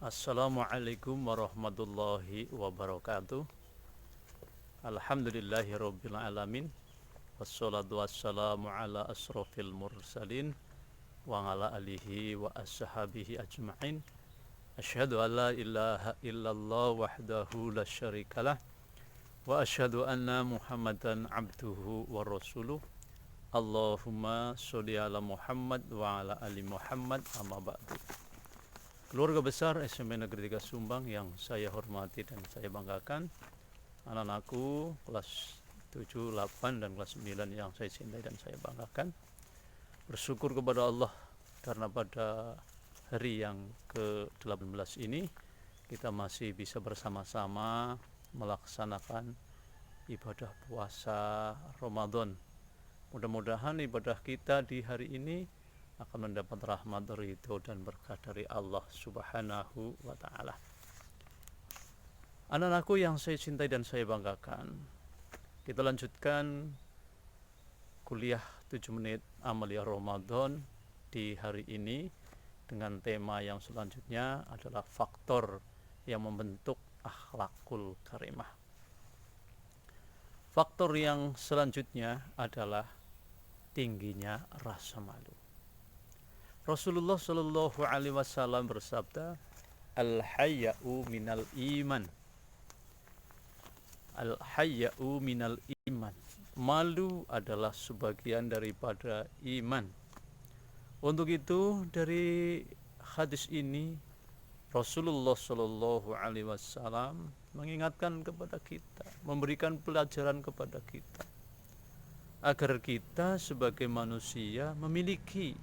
Assalamualaikum warahmatullahi wabarakatuh. Alhamdulillahi rabbil alamin. Wassalatu wassalamu ala asrofil mursalin wa ala alihi wa ashabihi ajma'in. Asyhadu an la ilaha illallah wahdahu la syarikalah wa asyhadu anna Muhammadan abduhu wa rasuluh. Allahumma sholli ala Muhammad wa ala ali Muhammad, amma ba'du. Keluarga besar SMP Negeri 3 Sumbang yang saya hormati dan saya banggakan, anak-anakku kelas 7, 8, dan kelas 9 yang saya cintai dan saya banggakan, bersyukur kepada Allah karena pada hari yang ke-18 ini kita masih bisa bersama-sama melaksanakan ibadah puasa Ramadan. Mudah-mudahan ibadah kita di hari ini akan mendapat rahmat, ridho, dan berkah dari Allah Subhanahu wa ta'ala. Anak-anakku yang saya cintai dan saya banggakan, kita lanjutkan kuliah 7 menit Amalia Ramadan di hari ini dengan tema yang selanjutnya adalah faktor yang membentuk akhlakul karimah. Faktor yang selanjutnya adalah tingginya rasa malu. Rasulullah Shallallahu Alaihi Wasallam bersabda, al-hayya'u minal iman. Al-hayya'u minal iman. Malu adalah sebagian daripada iman. Untuk itu dari hadis ini Rasulullah Shallallahu Alaihi Wasallam mengingatkan kepada kita, memberikan pelajaran kepada kita, agar kita sebagai manusia memiliki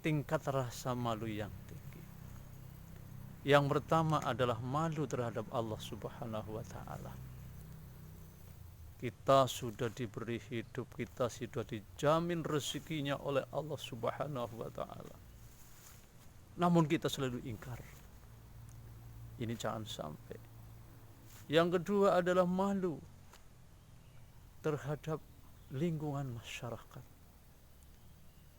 tingkat rasa malu yang tinggi. Yang pertama adalah malu terhadap Allah Subhanahu wa ta'ala. Kita sudah diberi hidup, kita sudah dijamin rezekinya oleh Allah Subhanahu wa ta'ala, namun kita selalu ingkar. Ini jangan sampai. Yang kedua adalah malu terhadap lingkungan masyarakat.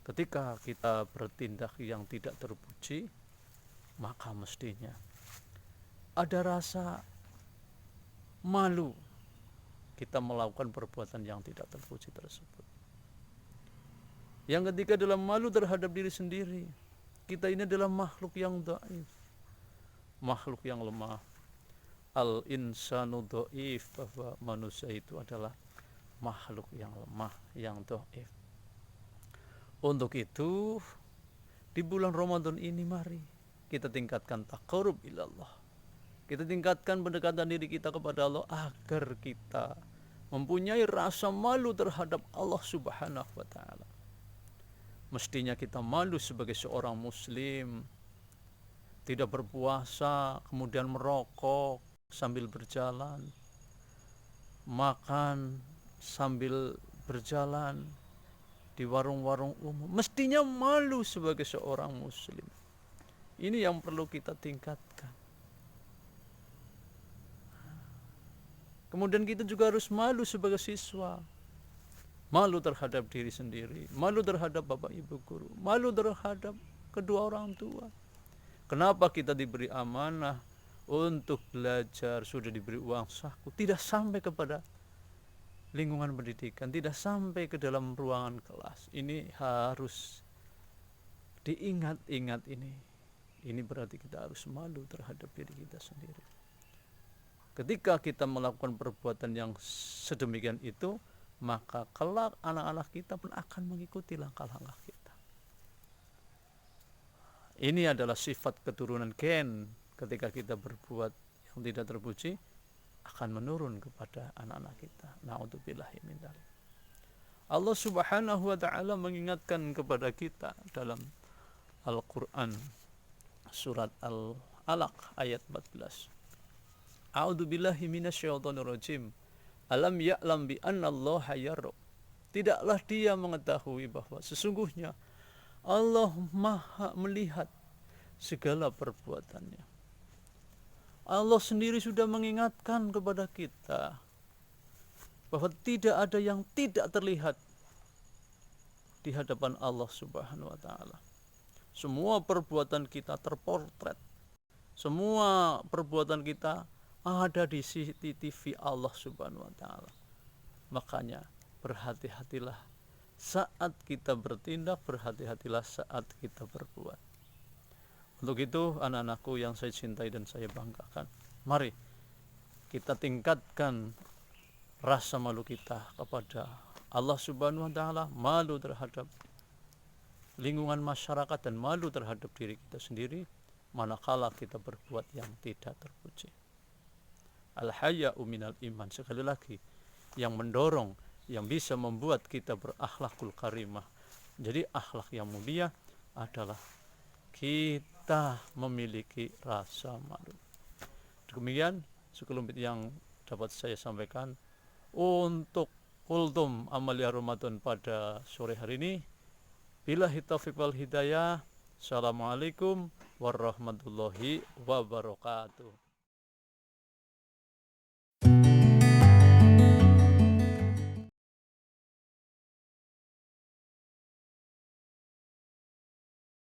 Ketika kita bertindak yang tidak terpuji, maka mestinya ada rasa malu kita melakukan perbuatan yang tidak terpuji tersebut. Yang ketiga adalah malu terhadap diri sendiri. Kita ini adalah makhluk yang dhaif, makhluk yang lemah. Al-insanu dhaif, bahwa manusia itu adalah makhluk yang lemah, yang dhaif. Untuk itu di bulan Ramadan ini mari kita tingkatkan taqarrub ilallah. Kita tingkatkan pendekatan diri kita kepada Allah agar kita mempunyai rasa malu terhadap Allah Subhanahu wa ta'ala. Mestinya kita malu sebagai seorang muslim, tidak berpuasa kemudian merokok sambil berjalan, makan sambil berjalan di warung-warung umum. Mestinya malu sebagai seorang muslim. Ini yang perlu kita tingkatkan. Kemudian kita juga harus malu sebagai siswa. Malu terhadap diri sendiri, malu terhadap bapak ibu guru, malu terhadap kedua orang tua. Kenapa kita diberi amanah untuk belajar, sudah diberi uang saku, tidak sampai kepada lingkungan pendidikan, tidak sampai ke dalam ruangan kelas. Ini harus diingat-ingat ini. Ini berarti kita harus malu terhadap diri kita sendiri. Ketika kita melakukan perbuatan yang sedemikian itu, maka kelak anak-anak kita pun akan mengikuti langkah-langkah kita. Ini adalah sifat keturunan gen. Ketika kita berbuat yang tidak terpuji, akan menurun kepada anak-anak kita. Na'udzubillahi min dzalik. Allah Subhanahu wa ta'ala mengingatkan kepada kita dalam Al-Quran surat Al-Alaq ayat 14. A'udzubillahi minasyaitonir rajim. Alam ya'lam bi annallaha yara. Tidaklah dia mengetahui bahwa sesungguhnya Allah Maha melihat segala perbuatannya. Allah sendiri sudah mengingatkan kepada kita bahwa tidak ada yang tidak terlihat di hadapan Allah Subhanahu wa ta'ala. Semua perbuatan kita terpotret. Semua perbuatan kita ada di CCTV Allah Subhanahu wa taala. Makanya berhati-hatilah saat kita bertindak, berhati-hatilah saat kita berbuat. Untuk itu anak-anakku yang saya cintai dan saya banggakan, mari kita tingkatkan rasa malu kita kepada Allah Subhanahu wa taala, malu terhadap lingkungan masyarakat dan malu terhadap diri kita sendiri manakala kita berbuat yang tidak terpuji. Al-haya'u minal iman, sekali lagi, yang mendorong, yang bisa membuat kita berakhlakul karimah, jadi akhlak yang mulia adalah kita memiliki rasa malu. Demikian sekelumit yang dapat saya sampaikan untuk kultum amalia Ramadan pada sore hari ini. Billahi taufiq wal hidayah. Assalamualaikum warahmatullahi wabarakatuh.